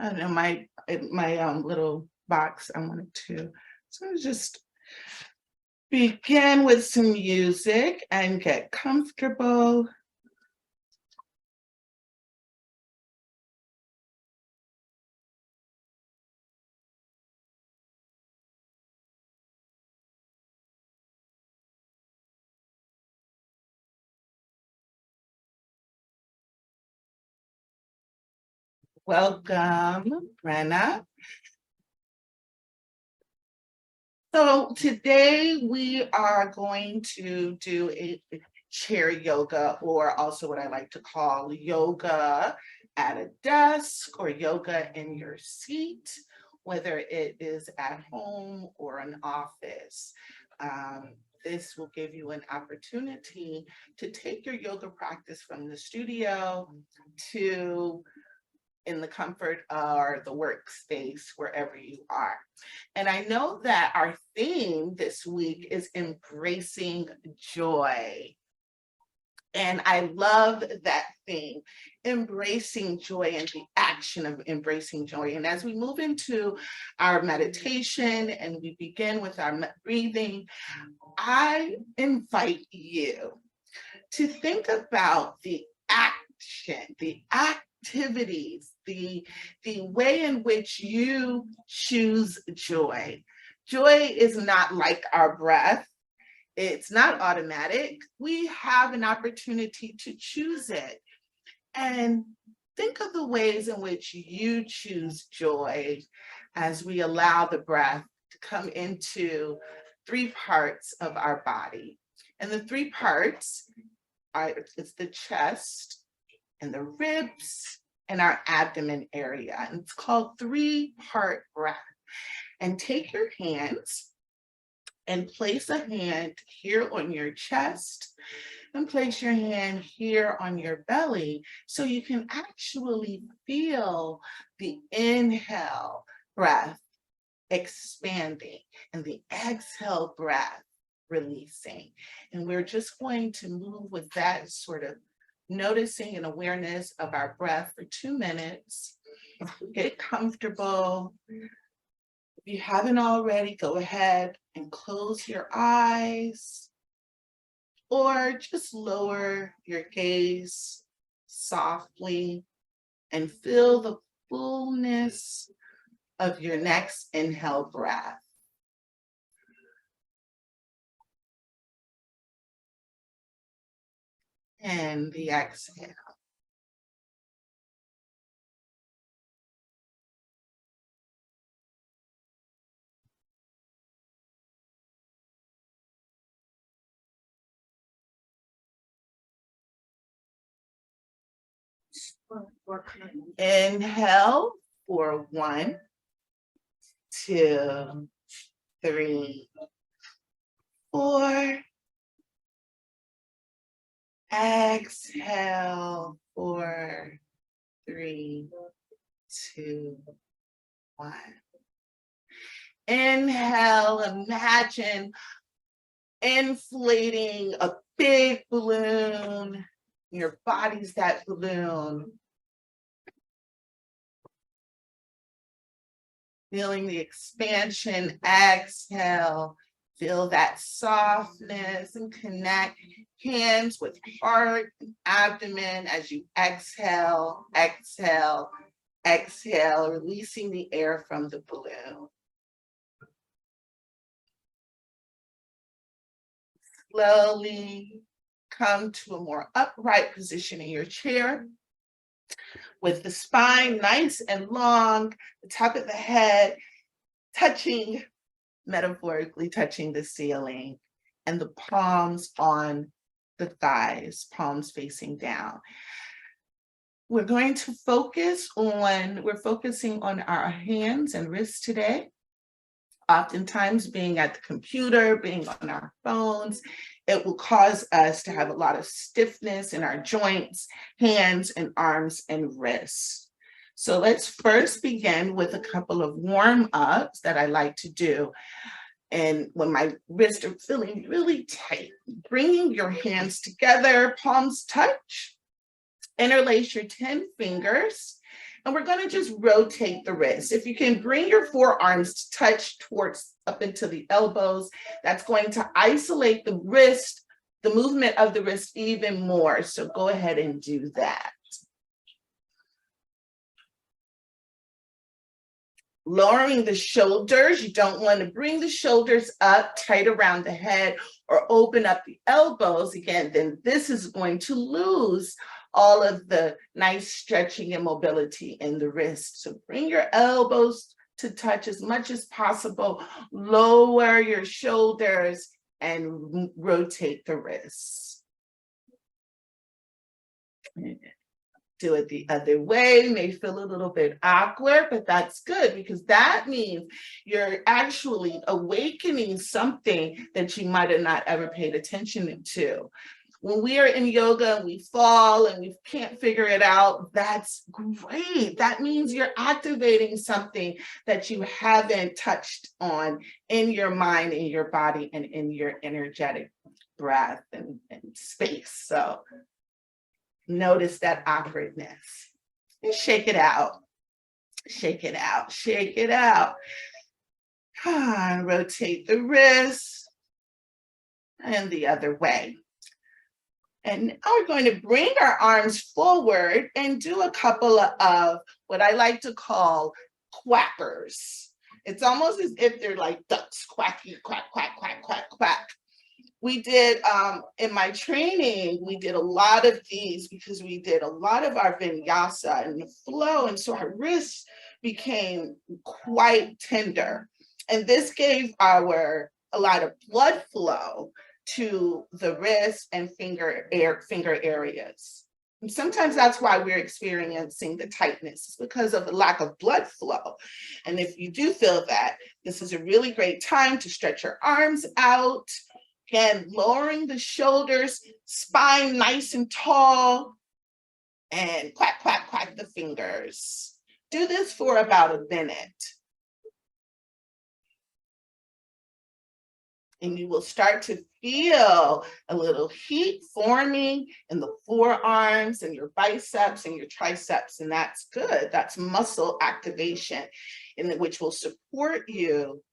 I don't know, my little box I wanted to. So just begin with some music and get comfortable. Welcome, Brenna. So today we are going to do a chair yoga, or also what I like to call yoga at a desk or yoga in your seat, whether it is at home or an office. This will give you an opportunity to take your yoga practice from the studio to in the comfort or the workspace, wherever you are. And I know that our theme this week is embracing joy. And I love that theme, embracing joy and the action of embracing joy. And as we move into our meditation and we begin with our breathing, I invite you to think about the action, the activities, the way in which you choose joy. Joy is not like our breath. It's not automatic. We have an opportunity to choose it. And think of the ways in which you choose joy as we allow the breath to come into three parts of our body. And the three parts it's the chest and the ribs and our abdomen area. And it's called three-part breath. And take your hands and place a hand here on your chest and place your hand here on your belly so you can actually feel the inhale breath expanding and the exhale breath releasing. And we're just going to move with that sort of noticing and awareness of our breath for 2 minutes. Get comfortable. If you haven't already, go ahead and close your eyes or just lower your gaze softly and feel the fullness of your next inhale breath. And the exhale. Inhale for 1, 2, 3, 4. Exhale, 4, 3, 2, 1. Inhale, imagine inflating a big balloon. Your body's that balloon. Feeling the expansion, exhale. Feel that softness and connect hands with heart and abdomen as you exhale, exhale, exhale, releasing the air from the balloon. Slowly come to a more upright position in your chair with the spine nice and long, the top of the head touching, metaphorically touching the ceiling, and the palms on the thighs, palms facing down. We're focusing on our hands and wrists today. Oftentimes being at the computer, being on our phones, it will cause us to have a lot of stiffness in our joints, hands and arms and wrists. So let's first begin with a couple of warm-ups that I like to do. And when my wrists are feeling really tight, bringing your hands together, palms touch, interlace your 10 fingers, And we're going to just rotate the wrist. If you can bring your forearms to touch towards up into the elbows, that's going to isolate the wrist, the movement of the wrist even more. So go ahead and do that. Lowering the shoulders, you don't want to bring the shoulders up tight around the head or open up the elbows. Again, then this is going to lose all of the nice stretching and mobility in the wrist. So bring your elbows to touch as much as possible, lower your shoulders and rotate the wrists. Do it the other way, may feel a little bit awkward, but that's good because that means you're actually awakening something that you might have not ever paid attention to. When we are in yoga and we fall and we can't figure it out, that's great. That means you're activating something that you haven't touched on in your mind, in your body, and in your energetic breath and space. So notice that awkwardness and shake it out. Shake it out, shake it out. Rotate the wrist and the other way. And now we're going to bring our arms forward and do a couple of what I like to call quackers. It's almost as if they're like ducks, quacky, quack, quack, quack, quack, quack. We did, in my training, we did a lot of these because we did a lot of our vinyasa and the flow. And so our wrists became quite tender. And this gave a lot of blood flow to the wrist and finger areas. And sometimes that's why we're experiencing the tightness, it's because of the lack of blood flow. And if you do feel that, this is a really great time to stretch your arms out. Again, lowering the shoulders, spine nice and tall, and quack, quack, quack the fingers. Do this for about a minute. And you will start to feel a little heat forming in the forearms and your biceps and your triceps, and that's good. That's muscle activation, which will support you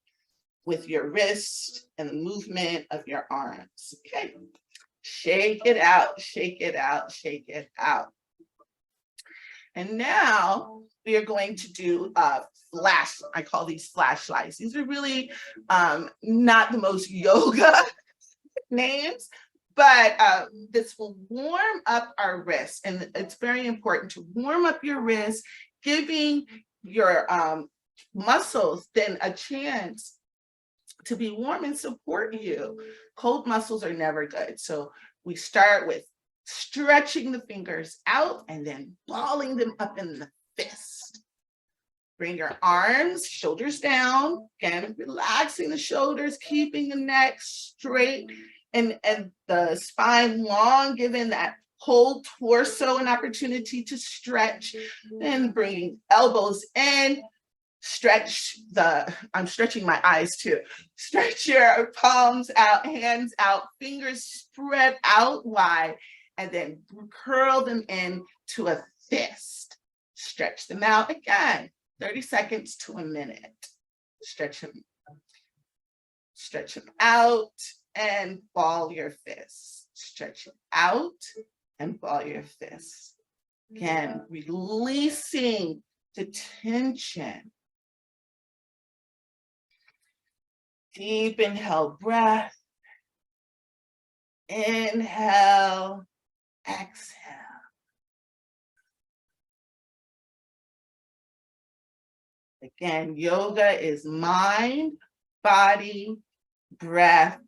with your wrist and the movement of your arms. Okay, shake it out, shake it out, shake it out. And now we are going to do I call these flashlights. These are really not the most yoga names, but this will warm up our wrists. And it's very important to warm up your wrists, giving your muscles then a chance to be warm and support you. Cold muscles are never good. So we start with stretching the fingers out and then balling them up in the fist. Bring your arms, shoulders down, again, relaxing the shoulders, keeping the neck straight and the spine long, giving that whole torso an opportunity to stretch. Then bringing elbows in, I'm stretching my eyes too. Stretch your palms out, hands out, fingers spread out wide, and then curl them into a fist. Stretch them out again, 30 seconds to a minute. Stretch them out and ball your fists. Stretch it out and ball your fists. Again, releasing the tension. Deep inhale, breath. Inhale, exhale. Again, yoga is mind, body, breath,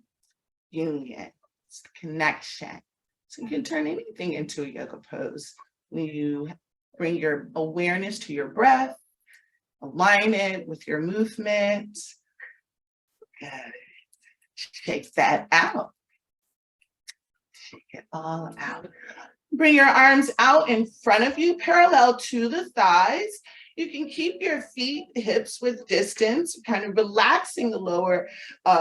union. It's connection. So you can turn anything into a yoga pose. When you bring your awareness to your breath, align it with your movement. Good. Shake that out. Shake it all out. Bring your arms out in front of you, parallel to the thighs. You can keep your feet, hips with distance, kind of relaxing the lower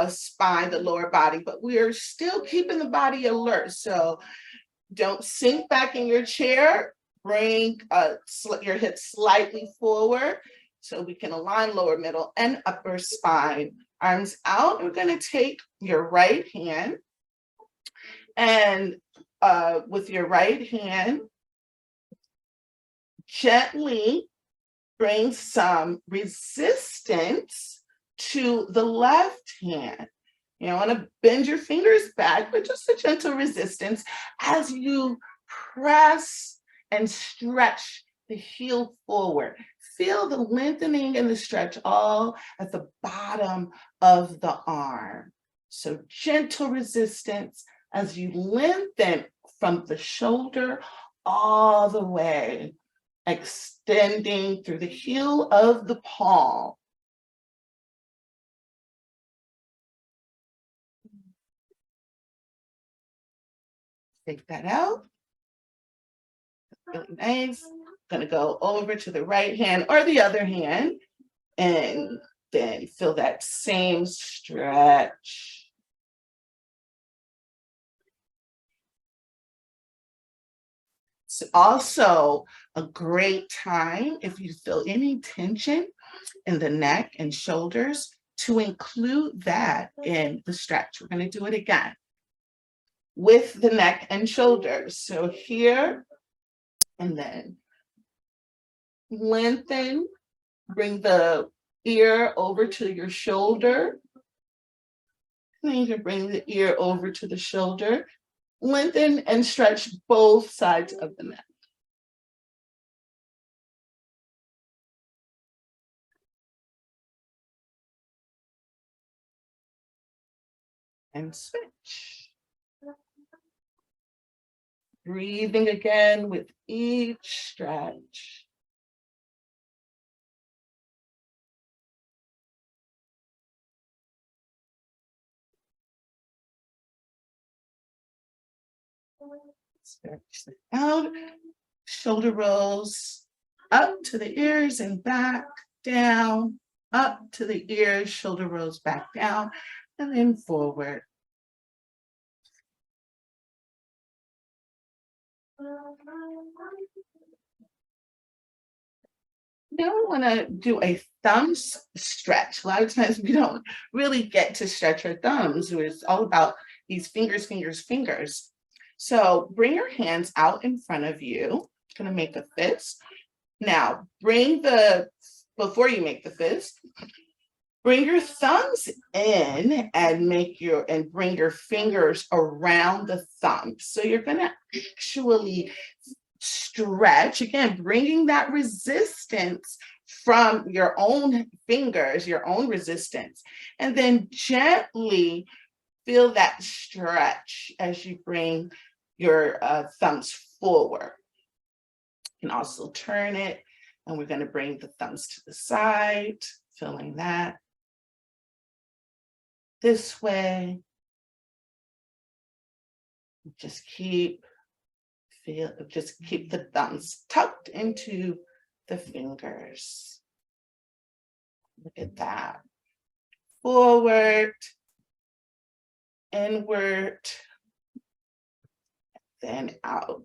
spine, the lower body, but we're still keeping the body alert. So don't sink back in your chair. Bring your hips slightly forward so we can align lower, middle, and upper spine. Arms out. We're going to take your right hand and with your right hand, gently bring some resistance to the left hand. You don't want to bend your fingers back, but just a gentle resistance as you press and stretch the heel forward. Feel the lengthening and the stretch all at the bottom of the arm. So gentle resistance as you lengthen from the shoulder all the way, extending through the heel of the palm. Take that out. Really nice. Going to go over to the right hand or the other hand and then feel that same stretch. It's also a great time if you feel any tension in the neck and shoulders to include that in the stretch. We're going to do it again with the neck and shoulders. So here and then lengthen, bring the ear over to your shoulder. Then you can bring the ear over to the shoulder. Lengthen and stretch both sides of the neck. And switch. Breathing again with each stretch. Stretch it out. Shoulder rolls up to the ears and back, down, up to the ears, shoulder rolls back down, and then forward. Now we want to do a thumb stretch. A lot of times we don't really get to stretch our thumbs. It's all about these fingers, fingers, fingers. So bring your hands out in front of you. I'm going to make a fist. Now before you make the fist, bring your thumbs in and bring your fingers around the thumbs. So you're going to actually stretch, again, bringing that resistance from your own fingers, your own resistance, and then gently feel that stretch as you bring your thumbs forward. You can also turn it, and we're going to bring the thumbs to the side, feeling that this way. Just keep the thumbs tucked into the fingers. Look at that. Forward, inward, then out.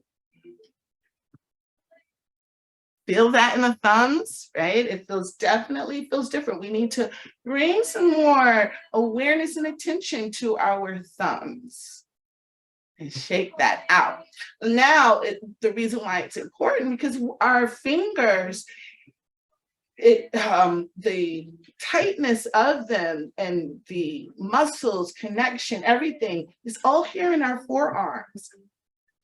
Feel that in the thumbs, right? It definitely feels different. We need to bring some more awareness and attention to our thumbs. And shake that out. Now, the reason why it's important, because our fingers, the tightness of them and the muscles, connection, everything is all here in our forearms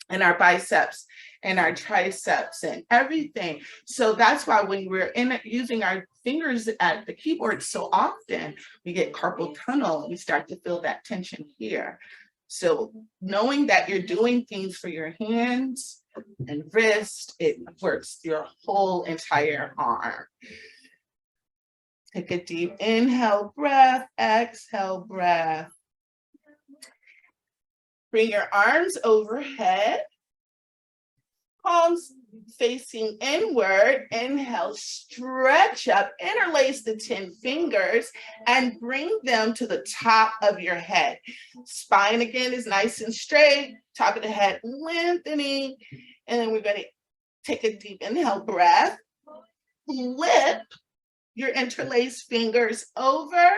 and our biceps and our triceps and everything. So that's why when we're using our fingers at the keyboard so often, we get carpal tunnel. We start to feel that tension here. So knowing that you're doing things for your hands and wrist, it works your whole entire arm. Take a deep inhale, breath, exhale, breath. Bring your arms overhead, palms facing inward. Inhale, stretch up, interlace the 10 fingers and bring them to the top of your head. Spine again is nice and straight, top of the head lengthening. And then we're going to Take a deep inhale breath. Flip your interlaced fingers over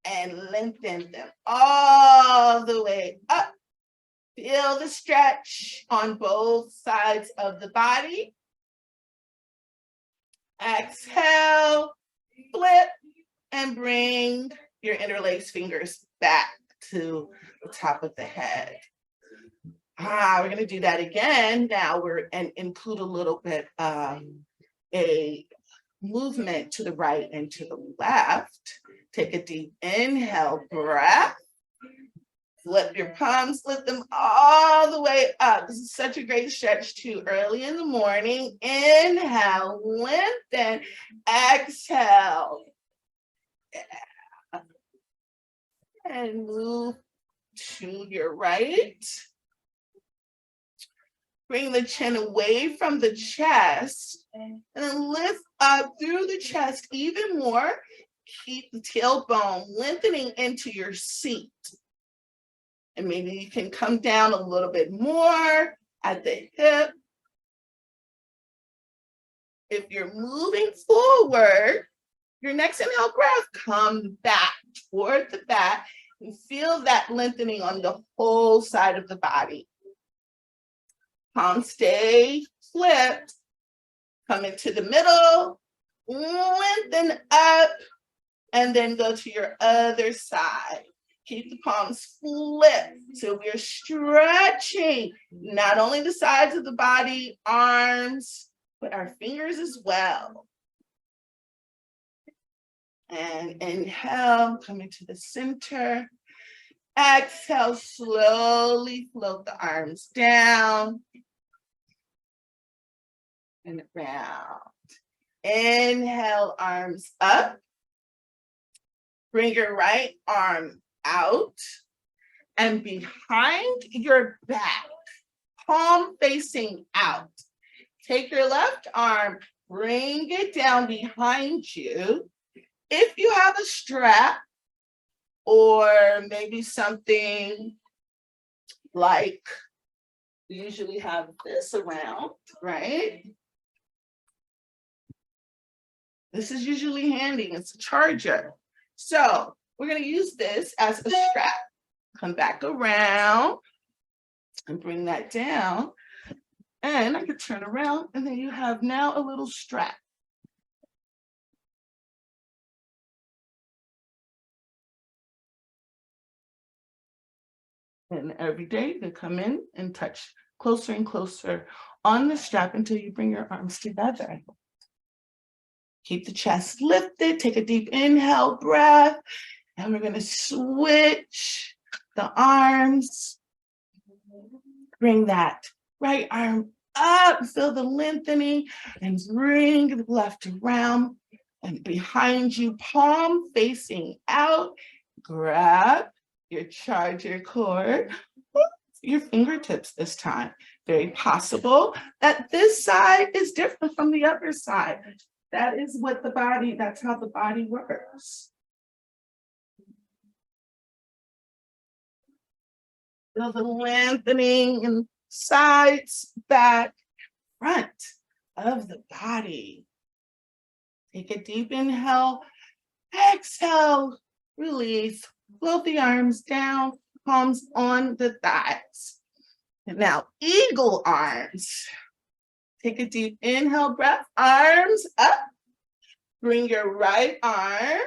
and lengthen them all the way up. Feel the stretch on both sides of the body. Exhale, flip, and bring your interlaced fingers back to the top of the head. We're going to do that again. Now and include a little bit a movement to the right and to the left. Take a deep inhale breath. Flip your palms, lift them all the way up. This is such a great stretch too early in the morning. Inhale, lengthen, exhale. And move to your right. Bring the chin away from the chest and then lift up through the chest even more. Keep the tailbone lengthening into your seat. And maybe you can come down a little bit more at the hip. If you're moving forward, your next inhale breath, come back toward the back and feel that lengthening on the whole side of the body. Palms stay flipped. Come into the middle, lengthen up, and then go to your other side. Keep the palms flipped. So we're stretching not only the sides of the body, arms, but our fingers as well. And inhale, come into the center. Exhale, slowly float the arms down and around. Inhale, arms up. Bring your right arm out and behind your back, palm facing out. Take your left arm, bring it down behind you. If you have a strap or maybe something like we usually have this around, right? This is usually handy, it's a charger. So we're going to use this as a strap. Come back around and bring that down. And I could turn around and then you have now a little strap. And every day you come in and touch closer and closer on the strap until you bring your arms together. Keep the chest lifted, take a deep inhale breath, and we're gonna switch the arms. Bring that right arm up, feel the lengthening, and bring the left around and behind you, palm facing out. Grab your charger cord, your fingertips this time. Very possible that this side is different from the other side. That is what the body, that's how the body works. Feel the lengthening in sides, back, front of the body. Take a deep inhale, exhale, release. Float the arms down, palms on the thighs. And now eagle arms. Take a deep inhale breath, arms up. Bring your right arm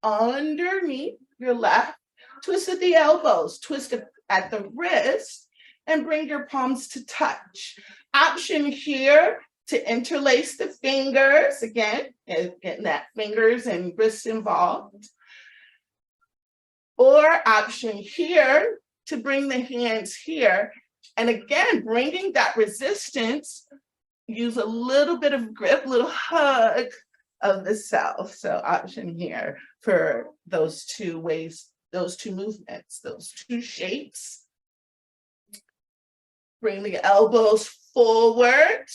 underneath your left. Twist at the elbows, twist at the wrist, and bring your palms to touch. Option here to interlace the fingers, again, getting that fingers and wrists involved. Or option here to bring the hands here. And again, bringing that resistance, use a little bit of grip, little hug of the self. So option here for those two ways, those two movements, those two shapes. Bring the elbows forward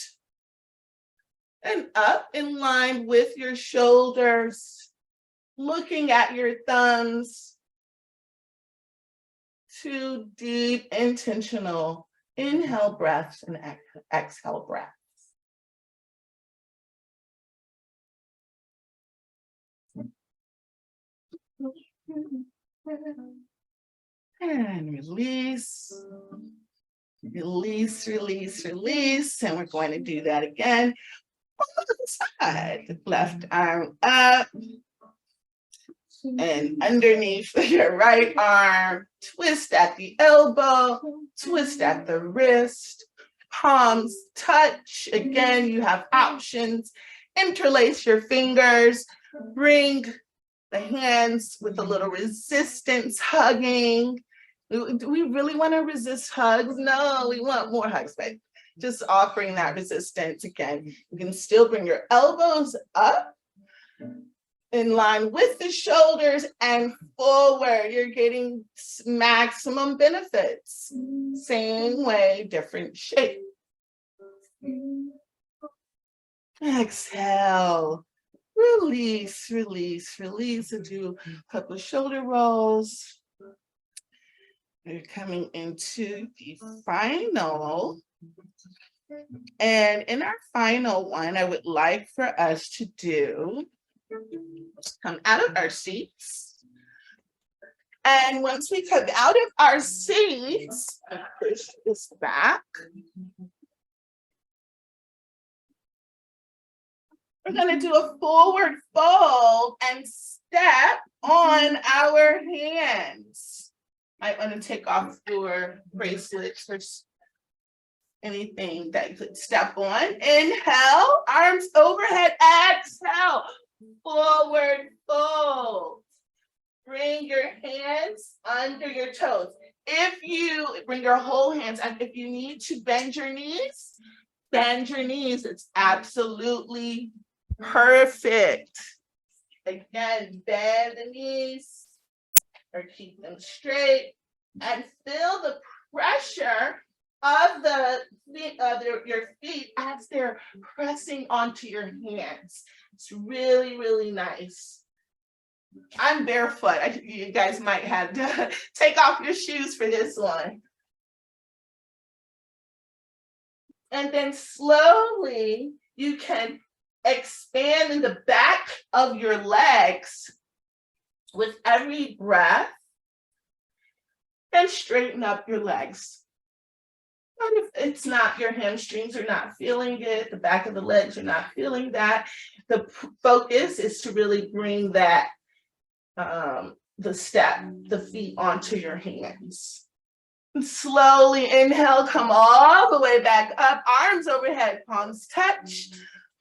and up in line with your shoulders, looking at your thumbs. 2 deep, intentional inhale breaths and exhale breaths. And release. Release, release, release. And we're going to do that again. On the side. Left arm up. And underneath your right arm. Twist at the elbow. Twist at the wrist. Palms touch. Again, you have options. Interlace your fingers. Bring the hands with a little resistance, hugging. Do we really want to resist hugs? No, we want more hugs, but just offering that resistance again. You can still bring your elbows up in line with the shoulders and forward. You're getting maximum benefits. Same way, different shape. Exhale. Release, release, release, and do a couple of shoulder rolls. We're coming into the final. And in our final one, I would like for us to do, come out of our seats. And once we come out of our seats, push this back. We're going to do a forward fold and step on our hands. Might want to take off your bracelets or anything that you could step on. Inhale, arms overhead. Exhale, forward fold. Bring your hands under your toes. If you bring your whole hands, and if you need to bend your knees. It's absolutely perfect. Again, bend the knees or keep them straight and feel the pressure of your feet as they're pressing onto your hands. It's really, really nice. I'm barefoot. You guys might have to take off your shoes for this one. And then slowly you can expand in the back of your legs with every breath and straighten up your legs. And if it's not, your hamstrings are not feeling it, the back of the legs are not feeling that, the focus is to really bring that, the feet onto your hands. And slowly inhale, come all the way back up, arms overhead, palms touch,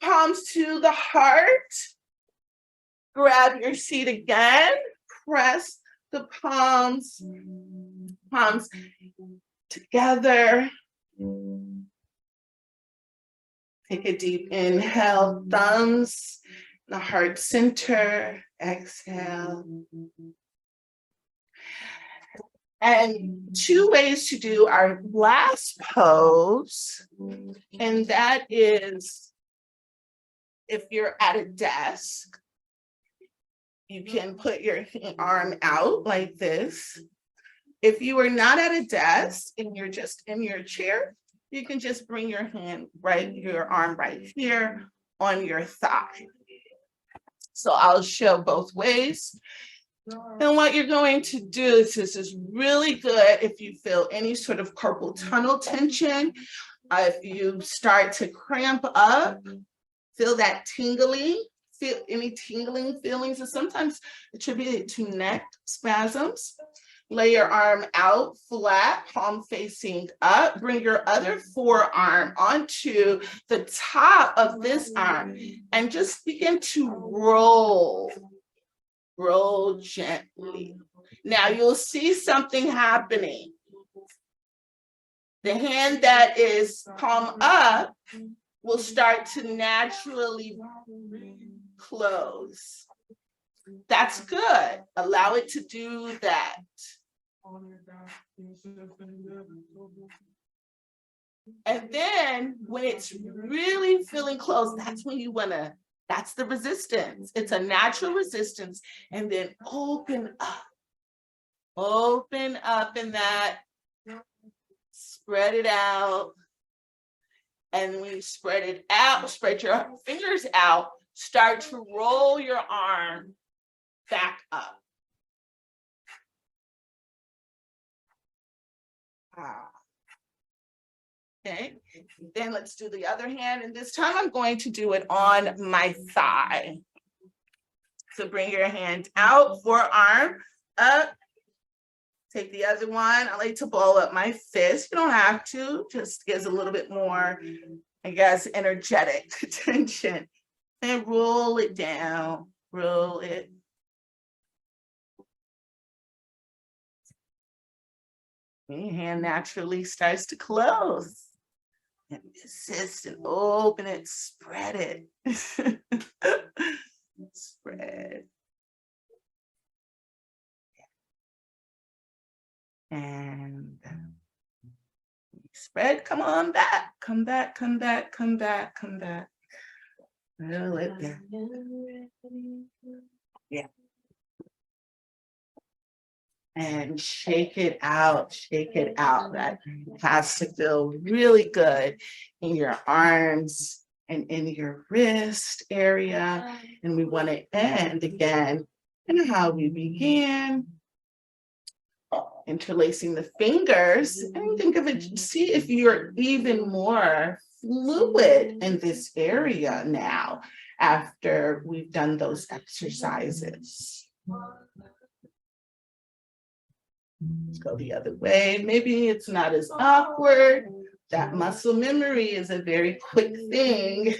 palms to the heart. Grab your seat again, press the palms together. Take a deep inhale, thumbs, the heart center, exhale. And two ways to do our last pose, and that is if you're at a desk, you can put your arm out like this. If you are not at a desk and you're just in your chair, you can just bring your arm right here on your thigh. So I'll show both ways. And what you're going to do is, this is really good if you feel any sort of carpal tunnel tension, if you start to cramp up, feel that tingling, feel any tingling feelings, and sometimes attributed to neck spasms. Lay your arm out flat, palm facing up. Bring your other forearm onto the top of this arm and just begin to roll. Roll gently. Now you'll see something happening. The hand that is palm up will start to naturally close. That's good. Allow it to do that. And then when it's really feeling close, that's when you want to, that's the resistance. It's a natural resistance. And then open up. Open up in that. Spread it out. And when you spread it out, spread your fingers out, start to roll your arm back up. Okay, then let's do the other hand, and this time I'm going to do it on my thigh. So bring your hand out, forearm up. Take the other one. I like to ball up my fist. You don't have to, just gives a little bit more, I guess, energetic tension. And roll it down, roll it. Your hand naturally starts to close. And assist and open it, spread it. Spread. And spread, come on back, come back, come back, come back, come back. Roll it down. Yeah. And shake it out, shake it out. That has to feel really good in your arms and in your wrist area. And we want to end again and how we began. Interlacing the fingers, and think of it, see if you're even more fluid in this area now after we've done those exercises. Let's go the other way. Maybe it's not as awkward. That muscle memory is a very quick thing.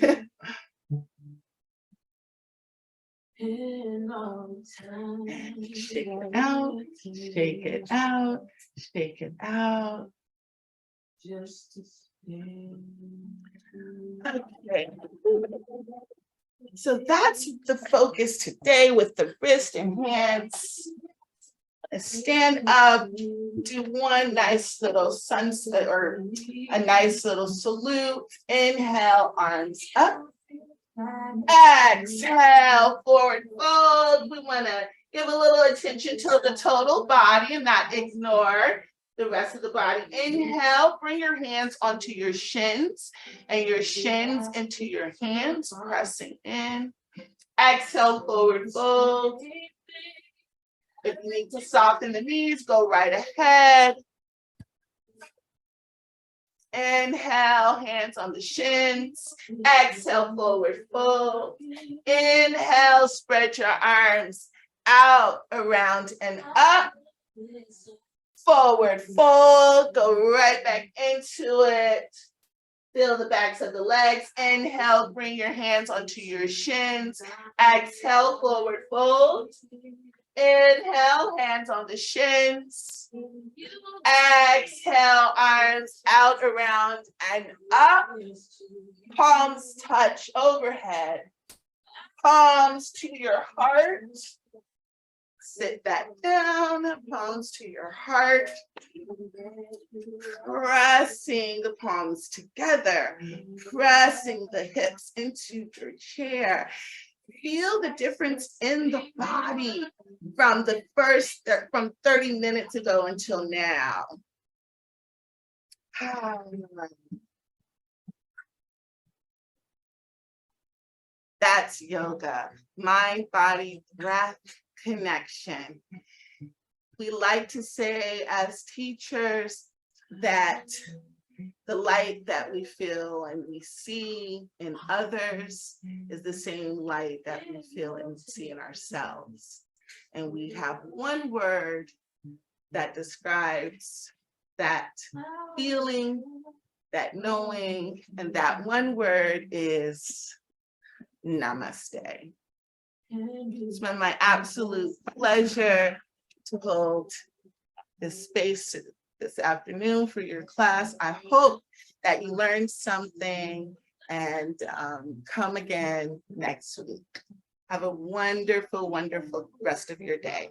Shake it out, shake it out, shake it out. Okay. So that's the focus today with the wrist and hands. Stand up, do one nice little sunset or a nice little salute. Inhale, arms up. Exhale, forward fold. We want to give a little attention to the total body and not ignore the rest of the body. Inhale, bring your hands onto your shins and your shins into your hands, pressing in. Exhale, forward fold. If you need to soften the knees, go right ahead. Inhale, hands on the shins. Exhale, forward fold. Inhale, spread your arms out, around, and up. Forward fold, go right back into it. Feel the backs of the legs. Inhale, bring your hands onto your shins. Exhale, forward fold. Inhale, hands on the shins. Exhale, arms out, around, and up. Palms touch overhead. Palms to your heart. Sit back down, palms to your heart. Pressing the palms together. Pressing the hips into your chair. Feel the difference in the body from 30 minutes ago until now. That's yoga, mind, body, breath, connection. We like to say as teachers that the light that we feel and we see in others is the same light that we feel and see in ourselves. And we have one word that describes that feeling, that knowing, and that one word is namaste. It's been my absolute pleasure to hold this space this afternoon for your class. I hope that you learned something and come again next week. Have a wonderful, wonderful rest of your day.